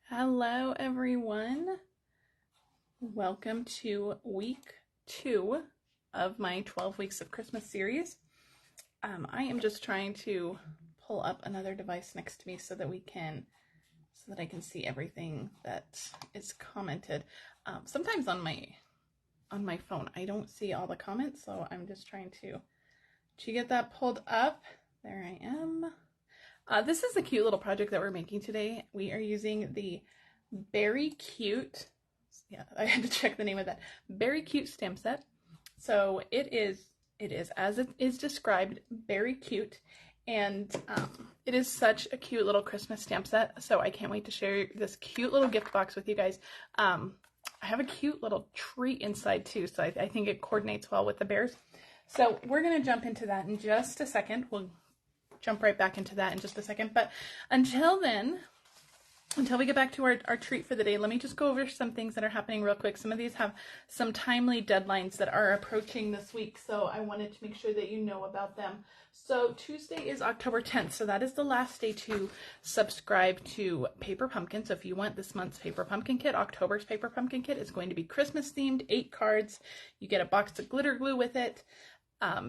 Hello everyone. Welcome to week 2 of my 12 weeks of Christmas series. I am just trying to pull up another device next to me so that I can see everything that is commented. Sometimes on my phone I don't see all the comments, so I'm just trying to get that pulled up. There I am. This is a cute little project that we're making today. We are using the Beary Cute, I had to check the name of that, Beary Cute stamp set. So it is as it is described, Beary Cute, and it is such a cute little Christmas stamp set. So I can't wait to share this cute little gift box with you guys. I have a cute little tree inside too, so I think it coordinates well with the bears. So we're gonna jump into that in just a second. We'll jump right back into that in just a second, but until we get back to our treat for the day, let me just go over some things that are happening real quick. Some of these have some timely deadlines that are approaching this week, so I wanted to make sure that you know about them. So Tuesday is October 10th, so that is the last day to subscribe to Paper Pumpkin. So if you want this month's Paper Pumpkin kit, October's Paper Pumpkin kit is going to be Christmas themed, 8 cards. You get a box of glitter glue with it.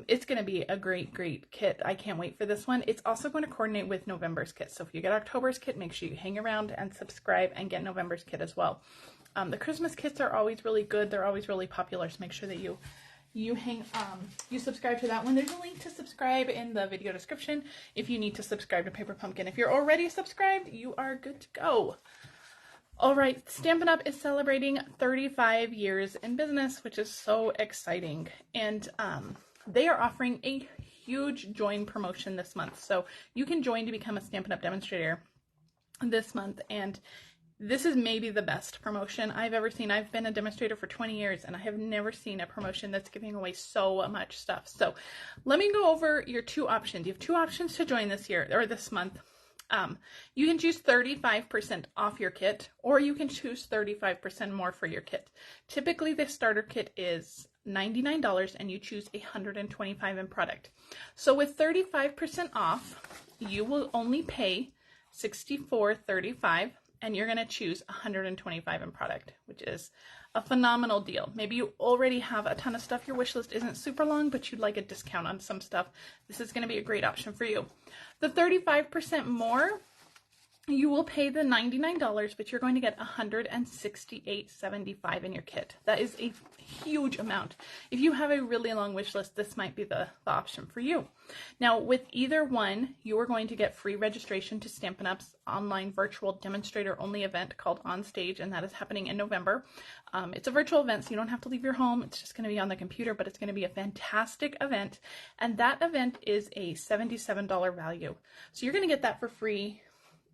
It's going to be a great kit. I can't wait for this one. It's also going to coordinate with November's kit. So if you get October's kit, make sure you hang around and subscribe and get November's kit as well. The Christmas kits are always really good. They're always really popular. So make sure that you subscribe to that one. There's a link to subscribe in the video description if you need to subscribe to Paper Pumpkin. If you're already subscribed, you are good to go. All right, Stampin' Up! Is celebrating 35 years in business, which is so exciting. And they are offering a huge join promotion this month. So you can join to become a Stampin' Up! Demonstrator this month. And this is maybe the best promotion I've ever seen. I've been a demonstrator for 20 years and I have never seen a promotion that's giving away so much stuff. So let me go over your 2 options. You have 2 options to join this year or this month. You can choose 35% off your kit, or you can choose 35% more for your kit. Typically, the starter kit is $99 and you choose $125 in product. So with 35% off, you will only pay $64.35 and you're going to choose $125 in product, which is a phenomenal deal. Maybe you already have a ton of stuff. Your wish list isn't super long, but you'd like a discount on some stuff. This is going to be a great option for you. The 35% more, you will pay the $99, but you're going to get $168.75 in your kit. That is a huge amount. If you have a really long wish list, this might be the option for you. Now, with either one, you are going to get free registration to Stampin' Up's online virtual demonstrator only event called On Stage, and that is happening in November. It's a virtual event, so you don't have to leave your home. It's just going to be on the computer, but it's going to be a fantastic event, and that event is a $77 value. So you're going to get that for free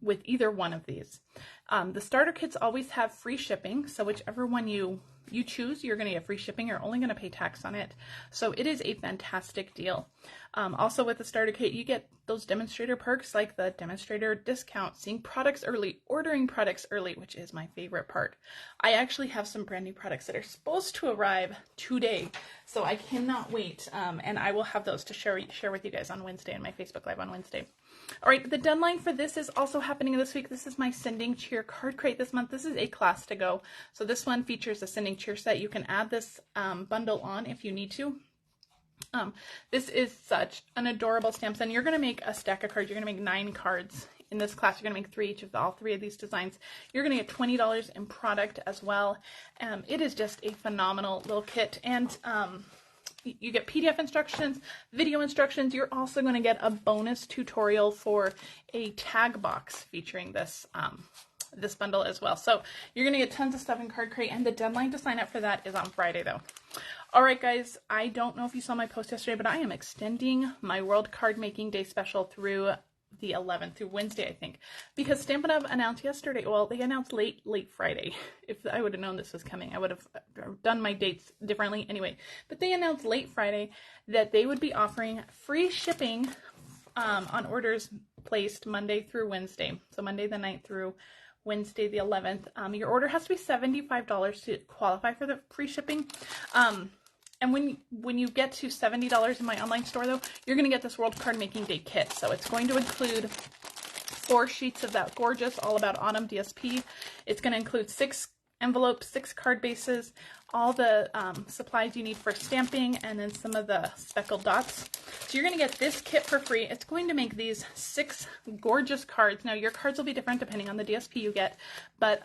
with either one of these. The starter kits always have free shipping, so whichever one you choose, you're going to get free shipping. You're only going to pay tax on it. So it is a fantastic deal. Also with the starter kit, you get those demonstrator perks like the demonstrator discount, seeing products early, ordering products early, which is my favorite part. I actually have some brand new products that are supposed to arrive today, so I cannot wait. And I will have those to share with you guys on Wednesday, on my Facebook Live on Wednesday. All right, the deadline for this is also happening this week. This is my Sending Cheer card crate this month. This is a class to go. So this one features a Sending Cheer set. You can add this bundle on if you need to. This is such an adorable stamp set. And you're going to make a stack of cards. You're going to make 9 cards in this class. You're going to make 3 each of all 3 of these designs. You're going to get $20 in product as well. It is just a phenomenal little kit. And you get PDF instructions, video instructions. You're also going to get a bonus tutorial for a tag box featuring this this bundle as well. So you're going to get tons of stuff in Card Crate, and the deadline to sign up for that is on Friday though. All right, guys, I don't know if you saw my post yesterday, but I am extending my World Card Making Day special through the 11th, through Wednesday, I think, because Stampin' Up! Announced yesterday, well, they announced late Friday. If I would have known this was coming, I would have done my dates differently anyway, but they announced late Friday that they would be offering free shipping on orders placed Monday through Wednesday, so Monday the 9th through Wednesday the 11th. Your order has to be $75 to qualify for the free shipping. And when you get to $70 in my online store, though, you're going to get this World Card Making Day kit. So it's going to include 4 sheets of that gorgeous All About Autumn DSP. It's going to include 6 envelopes, 6 card bases, all the supplies you need for stamping, and then some of the speckled dots. So you're going to get this kit for free. It's going to make these 6 gorgeous cards. Now your cards will be different depending on the DSP you get, but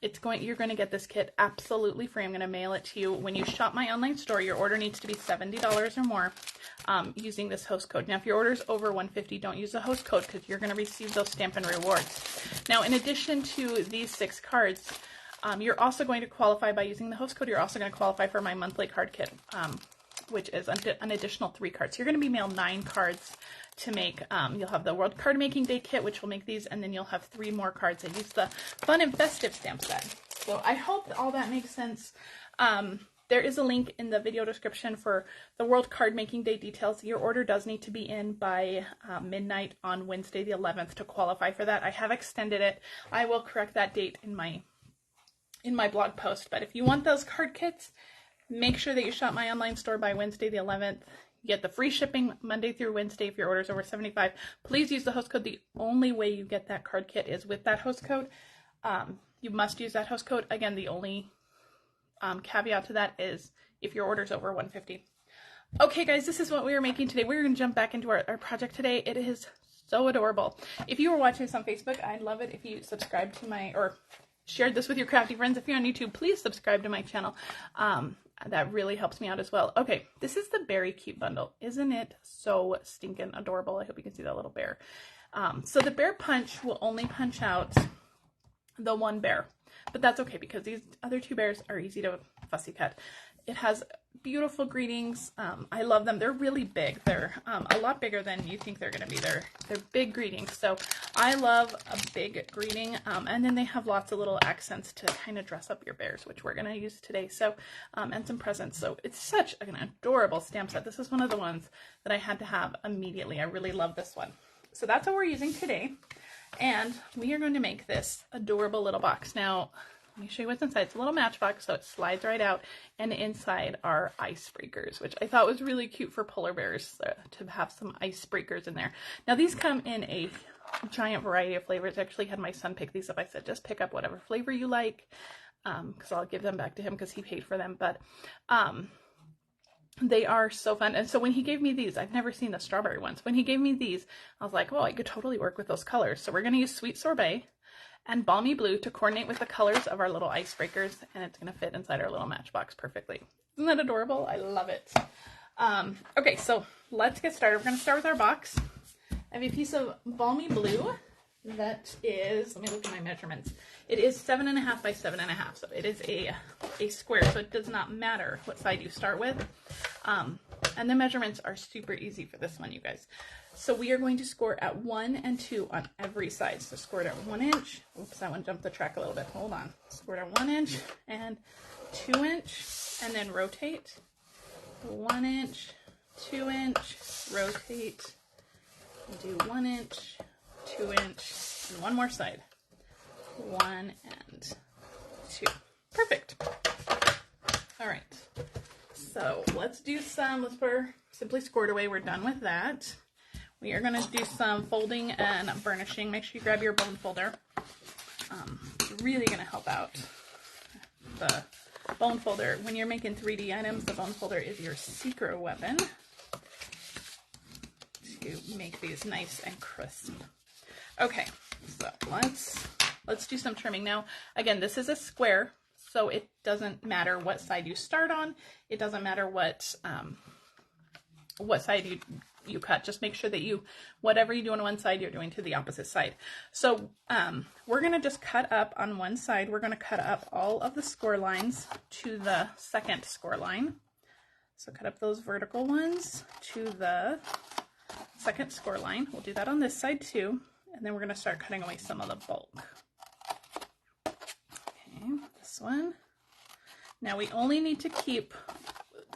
you're going to get this kit absolutely free. I'm going to mail it to you. When you shop my online store, your order needs to be $70 or more using this host code. Now, if your order is over $150, don't use the host code because you're going to receive those Stampin' Rewards. Now, in addition to these 6 cards, you're also going to qualify by using the host code. You're also going to qualify for my monthly card kit, which is an additional 3 cards. So you're going to be mailed 9 cards to make. You'll have the World Card Making Day kit, which will make these, and then you'll have 3 more cards. I use the Fun and Festive stamp set. So I hope all that makes sense. There is a link in the video description for the World Card Making Day details. Your order does need to be in by midnight on Wednesday the 11th to qualify for that. I have extended it. I will correct that date in my blog post. But if you want those card kits, make sure that you shop my online store by Wednesday the 11th. You get the free shipping Monday through Wednesday if your order is over $75. Please use the host code. The only way you get that card kit is with that host code. You must use that host code. Again, the only caveat to that is if your order is over $150. Okay, guys, this is what we are making today. We're going to jump back into our project today. It is so adorable. If you were watching this on Facebook, I'd love it if you subscribed to my, or shared this with your crafty friends. If you're on YouTube, please subscribe to my channel. That really helps me out as well. Okay, this is the Beary Cute Bundle. Isn't it so stinking adorable? I hope you can see that little bear. So the bear punch will only punch out the one bear, but that's okay because these other 2 bears are easy to fussy cut. It has beautiful greetings. I love them. They're really big. They're a lot bigger than you think they're going to be. They're big greetings. So I love a big greeting. And then they have lots of little accents to kind of dress up your bears, which we're going to use today. So, and some presents. So it's such an adorable stamp set. This is one of the ones that I had to have immediately. I really love this one. So that's what we're using today. And we are going to make this adorable little box. Now, let me show you what's inside. It's a little Matchbox, so it slides right out, and inside are icebreakers, which I thought was really cute for polar bears to have some icebreakers in there. Now, these come in a giant variety of flavors. I actually had my son pick these up. I said, just pick up whatever flavor you like, because I'll give them back to him because he paid for them. But they are so fun. And so when he gave me these, I've never seen the strawberry ones. When he gave me these, I was like, oh, I could totally work with those colors. So we're going to use Sweet Sorbet and Balmy Blue to coordinate with the colors of our little icebreakers, and it's going to fit inside our little Matchbox perfectly. Isn't that adorable? I love it. Okay, so let's get started. We're going to start with our box. I have a piece of Balmy Blue that is, let me look at my measurements. It is 7.5 by 7.5, so it is a square, so it does not matter what side you start with. And the measurements are super easy for this one, you guys. So we are going to score at 1 and 2 on every side. So score it at 1 inch. Oops, that one jumped the track a little bit. Hold on. Score it at 1 inch and 2 inch, and then rotate. 1 inch, 2 inch, rotate. Do 1 inch, 2 inch, and one more side. 1 and 2. Perfect. All right. So let's do some, let's put our Simply Scored away. We're done with that. We are going to do some folding and burnishing. Make sure you grab your bone folder. It's really going to help out. The bone folder, when you're making 3D items, the bone folder is your secret weapon to make these nice and crisp. Okay, so let's do some trimming. Now, again, this is a square, so it doesn't matter what side you start on. It doesn't matter what side you cut. Just make sure that whatever you do on one side, you're doing to the opposite side. So we're going to just cut up on one side. We're going to cut up all of the score lines to the second score line. So cut up those vertical ones to the second score line. We'll do that on this side too. And then we're going to start cutting away some of the bulk. Okay, this one. Now we only need to keep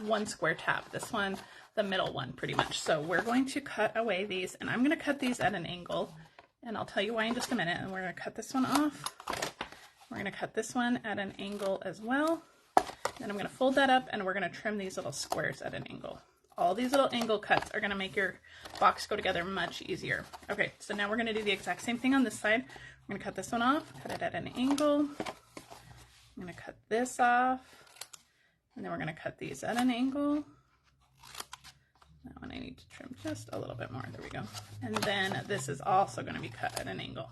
one square tab. This one, the middle one, pretty much. So we're going to cut away these, and I'm going to cut these at an angle, and I'll tell you why in just a minute. And we're going to cut this one off. We're going to cut this one at an angle as well. Then I'm going to fold that up, and we're going to trim these little squares at an angle all these little angle cuts are going to make your box go together much easier. Okay, so now we're going to do the exact same thing on this side. We're going to cut this one off, cut it at an angle. I'm going to cut this off, and then we're going to cut these at an angle. That one I need to trim just a little bit more. There we go. And then this is also going to be cut at an angle.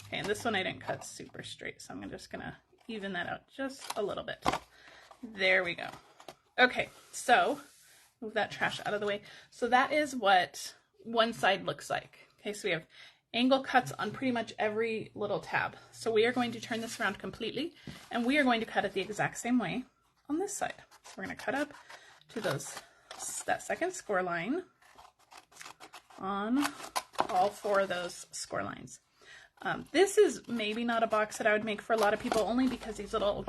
Okay, and this one I didn't cut super straight, so I'm just going to even that out just a little bit. There we go. Okay, so move that trash out of the way. So that is what one side looks like. Okay, so we have angle cuts on pretty much every little tab. So we are going to turn this around completely, and we are going to cut it the exact same way on this side. So we're going to cut up to that second score line on all 4 of those score lines. This is maybe not a box that I would make for a lot of people, only because these little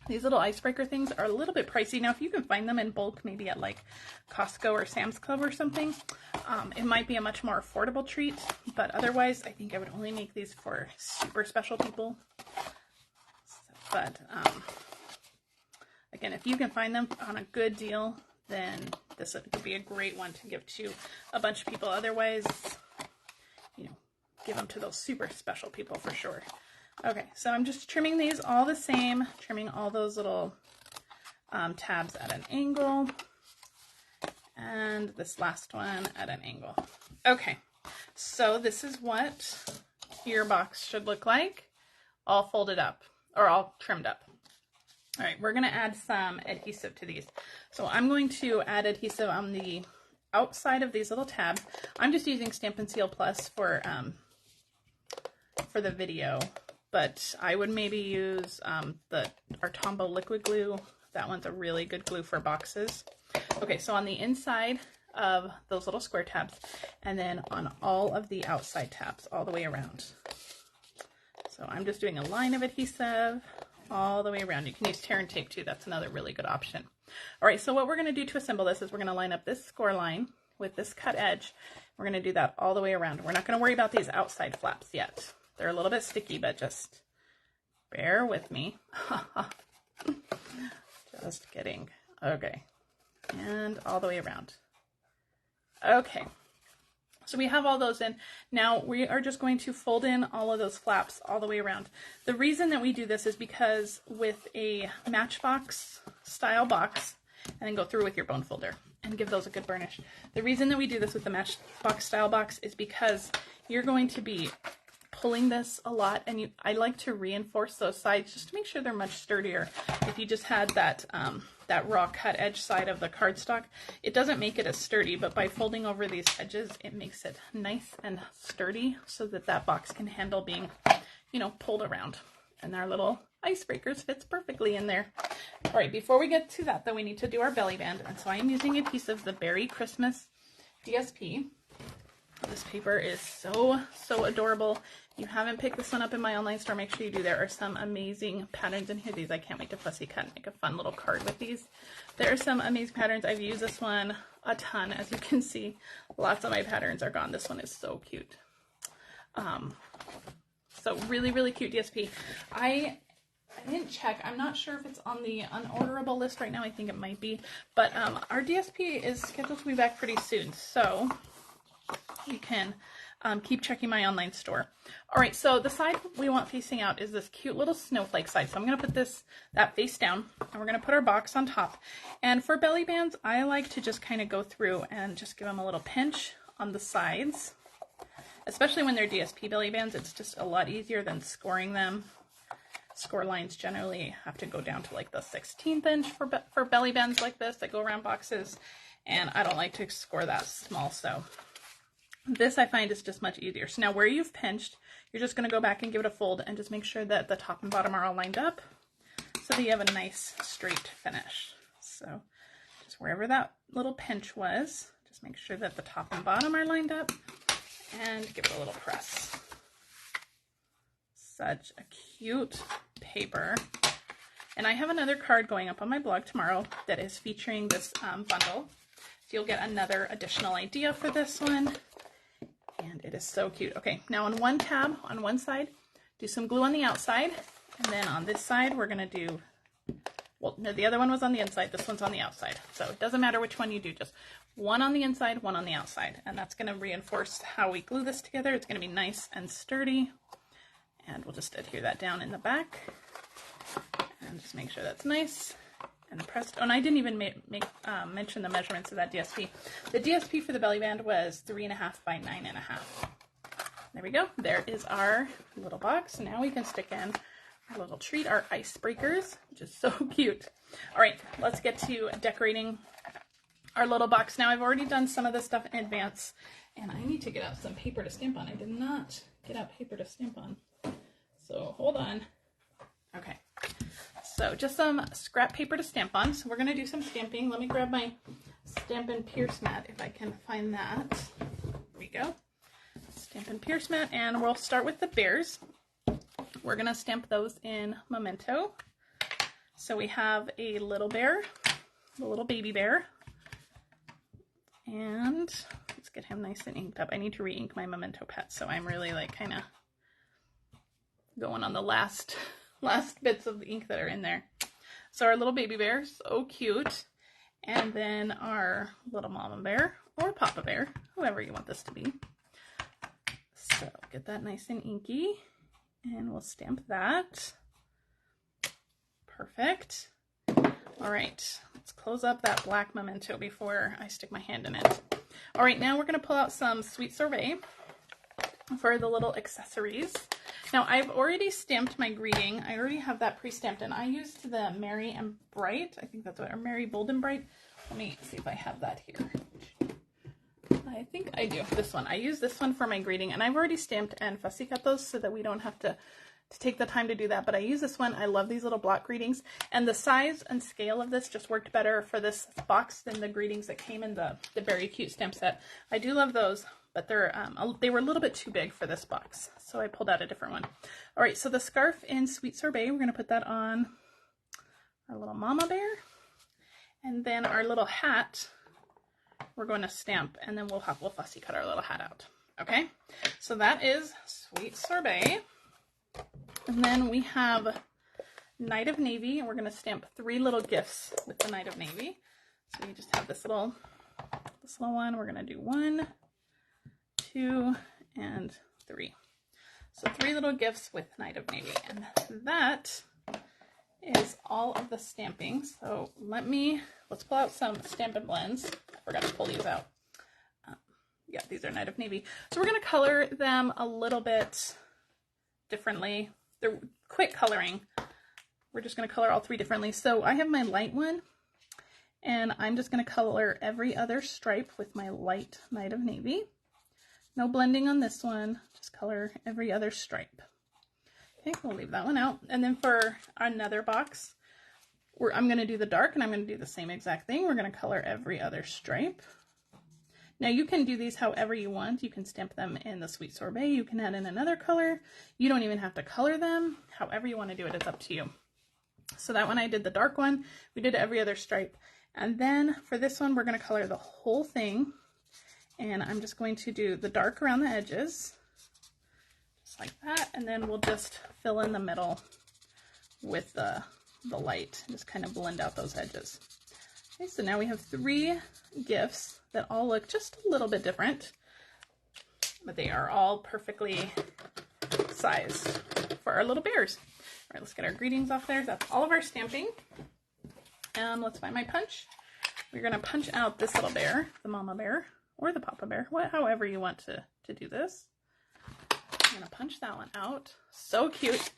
icebreaker things are a little bit pricey. Now, if you can find them in bulk, maybe at like Costco or Sam's Club or something, it might be a much more affordable treat. But otherwise, I think I would only make these for super special people. But again, if you can find them on a good deal, then this would be a great one to give to a bunch of people. Otherwise, you know, give them to those super special people for sure. Okay, so I'm just trimming these all the same, trimming all those little tabs at an angle, and this last one at an angle. Okay, so this is what your box should look like, all folded up, or all trimmed up. All right, we're gonna add some adhesive to these. So I'm going to add adhesive on the outside of these little tabs. I'm just using Stampin' Seal Plus for the video, but I would maybe use our Tombow liquid glue. That one's a really good glue for boxes. Okay, so on the inside of those little square tabs, and then on all of the outside tabs, all the way around. So I'm just doing a line of adhesive all the way around. You can use tear and tape too. That's another really good option. All right, so what we're going to do to assemble this is we're going to line up this score line with this cut edge. We're going to do that all the way around. We're not going to worry about these outside flaps yet. They're a little bit sticky, but just bear with me. Just kidding. Okay, and all the way around. Okay, so we have all those in. Now we are just going to fold in all of those flaps all the way around. The reason that we do this is because with a Matchbox style box, and then go through with your bone folder and give those a good burnish. The reason that we do this with the Matchbox style box is because you're going to be pulling this a lot, and I like to reinforce those sides just to make sure they're much sturdier. If you just had that that raw cut edge side of the cardstock, it doesn't make it as sturdy, but by folding over these edges, it makes it nice and sturdy so that that box can handle being, you know, pulled around. And our little icebreakers fits perfectly in there. All right, before we get to that though, we need to do our belly band, and so I am using adhesive, the Beary Christmas DSP. This paper is so adorable. If you haven't picked this one up in my online store, make sure you do. There are some amazing patterns in here. These I can't wait to fussy cut and make a fun little card with these. There are some amazing patterns. I've used this one a ton. As you can see, lots of my patterns are gone. This one is so cute. So really cute DSP. I didn't check. I'm not sure if it's on the unorderable list right now. I think it might be. But our DSP is scheduled to be back pretty soon. So you can keep checking my online store. All right, so the side we want facing out is this cute little snowflake side. So I'm going to put that face down, and we're going to put our box on top. And for belly bands, I like to just kind of go through and just give them a little pinch on the sides, especially when they're DSP belly bands. It's just a lot easier than scoring them. Score lines generally have to go down to like the 16th inch for belly bands like this that go around boxes, and I don't like to score that small, so this I find is just much easier. So now where you've pinched, you're just going to go back and give it a fold and just make sure that the top and bottom are all lined up so that you have a nice straight finish. So just wherever that little pinch was, just make sure that the top and bottom are lined up and give it a little press. Such a cute paper. And I have another card going up on my blog tomorrow that is featuring this bundle. So you'll get another additional idea for this one. And it is so cute. Okay, now on one tab, on one side, do some glue on the outside. And then on this side, we're going to do Well, no, the other one was on the inside. This one's on the outside. So it doesn't matter which one you do, just one on the inside, one on the outside. And that's going to reinforce how we glue this together. It's going to be nice and sturdy. And we'll just adhere that down in the back. And just make sure that's nice and pressed. Oh, and I didn't even mention the measurements of that DSP. The DSP for the belly band was 3.5 by 9.5. There we go. There is our little box. Now we can stick in our little treat, our icebreakers, which is so cute. All right, let's get to decorating our little box. Now I've already done some of this stuff in advance, and I need to get out some paper to stamp on. I did not get out paper to stamp on, so hold on. Okay, so just some scrap paper to stamp on. So we're gonna do some stamping. Let me grab my Stampin' Pierce mat if I can find that. There we go. Stampin' Pierce mat, and we'll start with the bears. We're going to stamp those in Memento. So we have a little bear, a little baby bear, and let's get him nice and inked up. I need to re-ink my Memento pet, so I'm really like kind of going on the last bits of the ink that are in there. So our little baby bear, so cute. And then our little mama bear or papa bear, whoever you want this to be. So get that nice and inky. And we'll stamp that. Perfect. All right, let's close up that black Memento before I stick my hand in it. All right, now we're going to pull out some Sweet Sorbet for the little accessories. Now I've already stamped my greeting. I already have that pre-stamped, and I used the Merry and Bright. I think that's what, or Merry Bold and Bright. Let me see if I have that here. I think I do. This one. I use this one for my greeting, and I've already stamped and fussy cut those so that we don't have to take the time to do that. But I use this one. I love these little block greetings, and the size and scale of this just worked better for this box than the greetings that came in the Beary Cute stamp set. I do love those, but they were a little bit too big for this box, so I pulled out a different one. All right, so the scarf in Sweet Sorbet, we're going to put that on our little mama bear, and then our little hat we're going to stamp, and then we'll fussy cut our little hat out. Okay, so that is Sweet Sorbet. And then we have Night of Navy, and we're going to stamp 3 little gifts with the Night of Navy. So we just have this little one. We're going to do 1, 2, and 3. So 3 little gifts with Night of Navy, and that is all of the stamping. So let's pull out some Stampin' Blends. I forgot to pull these out. Yeah, these are Night of Navy. So we're going to color them a little bit differently. They're quick coloring. We're just going to color all 3 differently. So I have my light one, and I'm just going to color every other stripe with my light Night of Navy. No blending on this one, just color every other stripe. Okay, we'll leave that one out. And then for another box, I'm going to do the dark, and I'm going to do the same exact thing. We're going to color every other stripe. Now you can do these however you want. You can stamp them in the Sweet Sorbet. You can add in another color. You don't even have to color them. However you want to do it, it's up to you. So that one I did the dark one. We did every other stripe. And then for this one, we're going to color the whole thing. And I'm just going to do the dark around the edges, just like that. And then we'll just fill in the middle with the light, just kind of blend out those edges. Okay, so now we have 3 gifts that all look just a little bit different, but they are all perfectly sized for our little bears. All right, let's get our greetings off there. That's all of our stamping. And let's find my punch. We're going to punch out this little bear, the mama bear or the papa bear, however you want to do this. I'm going to punch that one out. So cute.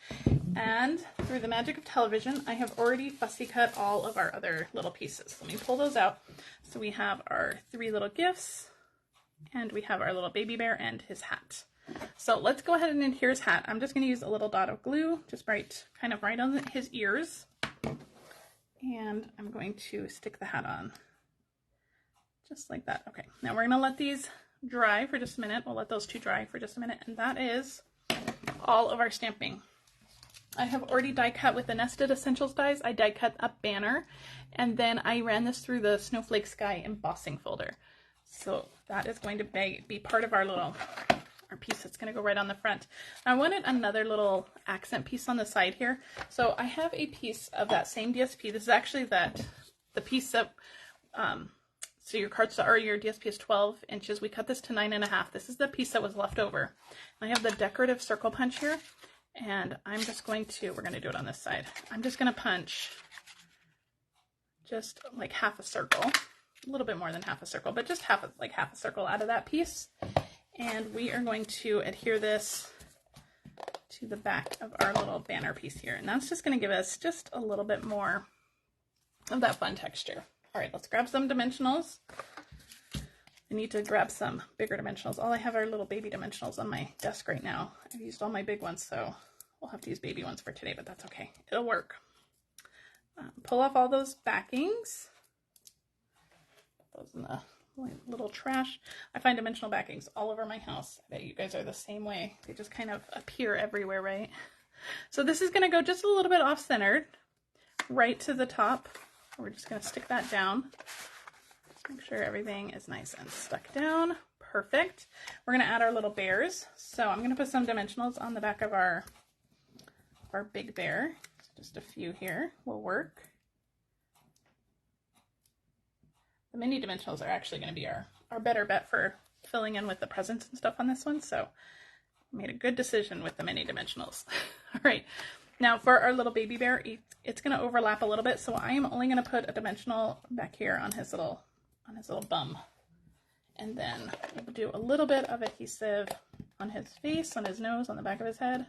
And through the magic of television, I have already fussy cut all of our other little pieces. Let me pull those out. So we have our 3 little gifts, and we have our little baby bear and his hat. So let's go ahead and adhere his hat. I'm just going to use a little dot of glue, just kind of right on his ears. And I'm going to stick the hat on just like that. Okay, now we're going to let these dry for just a minute. We'll let those 2 dry for just a minute, and that is all of our stamping. I have already die cut with the Nested Essentials dies. I die cut a banner, and then I ran this through the Snowflake Sky embossing folder. So that is going to be part of our little our piece that's going to go right on the front. I wanted another little accent piece on the side here. So I have a piece of that same DSP. This is actually the piece that, so your cardstock or your DSP is 12 inches. We cut this to 9.5. This is the piece that was left over. I have the decorative circle punch here, and I'm just going to, we're going to do it on this side. I'm just going to punch just like half a circle, a little bit more than half a circle, but just half a circle out of that piece. And we are going to adhere this to the back of our little banner piece here. And that's just going to give us just a little bit more of that fun texture. All right, let's grab some dimensionals. I need to grab some bigger dimensionals. All I have are little baby dimensionals on my desk right now. I've used all my big ones, so we'll have to use baby ones for today, but that's okay. It'll work. Pull off all those backings. Put those in the little trash. I find dimensional backings all over my house. I bet you guys are the same way. They just kind of appear everywhere, right? So this is going to go just a little bit off-centered, right to the top. We're just going to stick that down. Just make sure everything is nice and stuck down. Perfect. We're going to add our little bears. So I'm going to put some dimensionals on the back of our big bear. Just a few here will work. The mini dimensionals are actually going to be our better bet for filling in with the presents and stuff on this one. So I made a good decision with the mini dimensionals. All right. Now for our little baby bear, it's going to overlap a little bit. So I am only going to put a dimensional back here on his little bum. And then we'll do a little bit of adhesive on his face, on his nose, on the back of his head.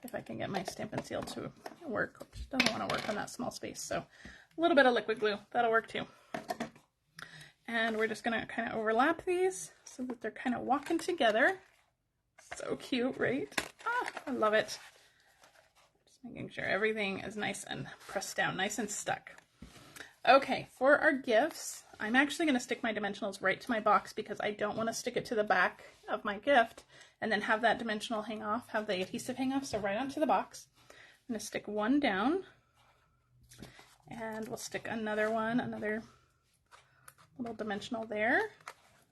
If I can get my Stampin' Seal to work, which doesn't want to work on that small space. So a little bit of liquid glue, that'll work too. And we're just going to kind of overlap these so that they're kind of walking together. So cute, right? Ah, I love it. Just making sure everything is nice and pressed down, nice and stuck. Okay, for our gifts, I'm actually going to stick my dimensionals right to my box because I don't want to stick it to the back of my gift and then have that dimensional hang off, have the adhesive hang off. So right onto the box. I'm going to stick one down, and we'll stick another one, another little dimensional there,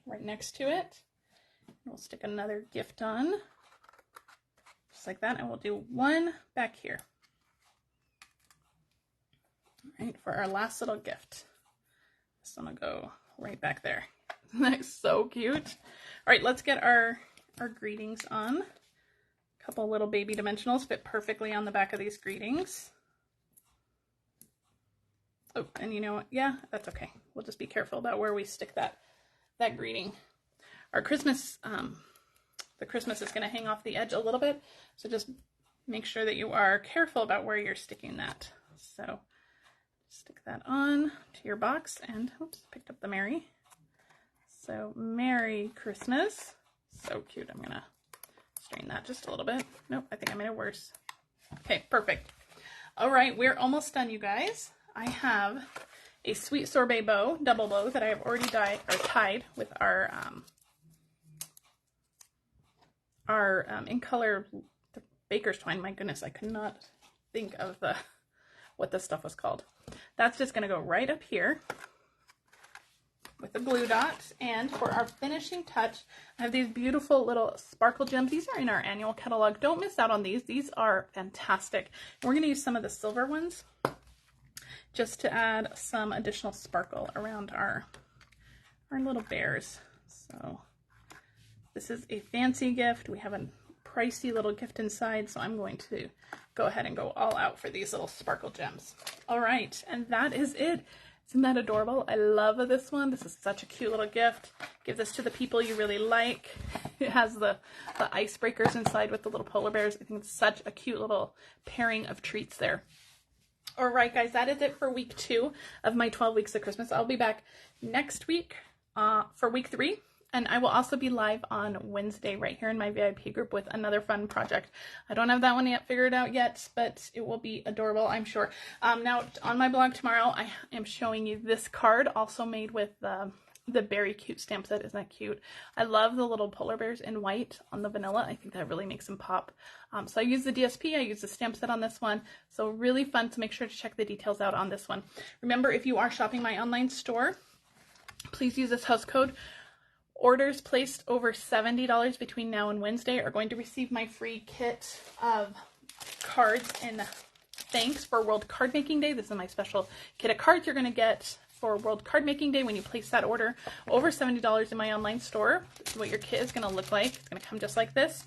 right next to it. And we'll stick another gift on, just like that, and we'll do one back here. All right, for our last little gift. This one will go right back there. That's so cute. All right, let's get our greetings on. A couple little baby dimensionals fit perfectly on the back of these greetings. Oh, and you know what? Yeah, that's okay. We'll just be careful about where we stick that greeting. Our Christmas, the Christmas is going to hang off the edge a little bit, so just make sure that you are careful about where you're sticking that. So stick that on to your box, and oops, picked up the Merry. So Merry Christmas. So cute. I'm gonna strain that just a little bit. Nope, I think I made it worse. Okay, perfect. All right, we're almost done, you guys. I have a sweet sorbet bow, double bow, that I have already tied with our in color baker's twine. My goodness, I could not think of what this stuff was called. That's just going to go right up here with the glue dot. And for our finishing touch, I have these beautiful little sparkle gems. These are in our annual catalog. Don't miss out on these. These are fantastic. We're going to use some of the silver ones just to add some additional sparkle around our little bears. So this is a fancy gift. We have a pricey little gift inside, so I'm going to go ahead and go all out for these little sparkle gems. All right, and that is it. Isn't that adorable? I love this one. This is such a cute little gift. Give this to the people you really like. It has the icebreakers inside with the little polar bears. I think it's such a cute little pairing of treats there. All right, guys, that is it for week 2 of my 12 weeks of Christmas. I'll be back next week for week 3. And I will also be live on Wednesday right here in my VIP group with another fun project. I don't have that one yet figured out yet, but it will be adorable, I'm sure. Now, on my blog tomorrow, I am showing you this card, also made with the Beary Cute stamp set. Isn't that cute? I love the little polar bears in white on the vanilla. I think that really makes them pop. So I use the DSP, I use the stamp set on this one. So really fun, so make sure to check the details out on this one. Remember, if you are shopping my online store, please use this house code Orders placed over $70 between now and Wednesday are going to receive my free kit of cards and thanks for World Card Making Day. This is my special kit of cards you're going to get for World Card Making Day when you place that order over $70 in my online store. This is what your kit is going to look like. It's going to come just like this.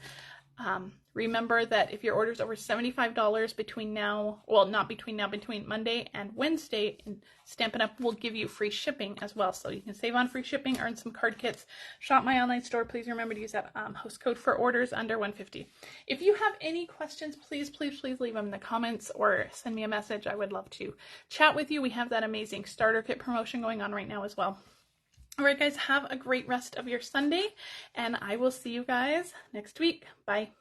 Remember that if your order is over $75 between now, well, not between now, between Monday and Wednesday, Stampin' Up! Will give you free shipping as well. So you can save on free shipping, earn some card kits, shop my online store. Please remember to use that host code for orders under $150. If you have any questions, please leave them in the comments or send me a message. I would love to chat with you. We have that amazing starter kit promotion going on right now as well. All right, guys, have a great rest of your Sunday, and I will see you guys next week. Bye.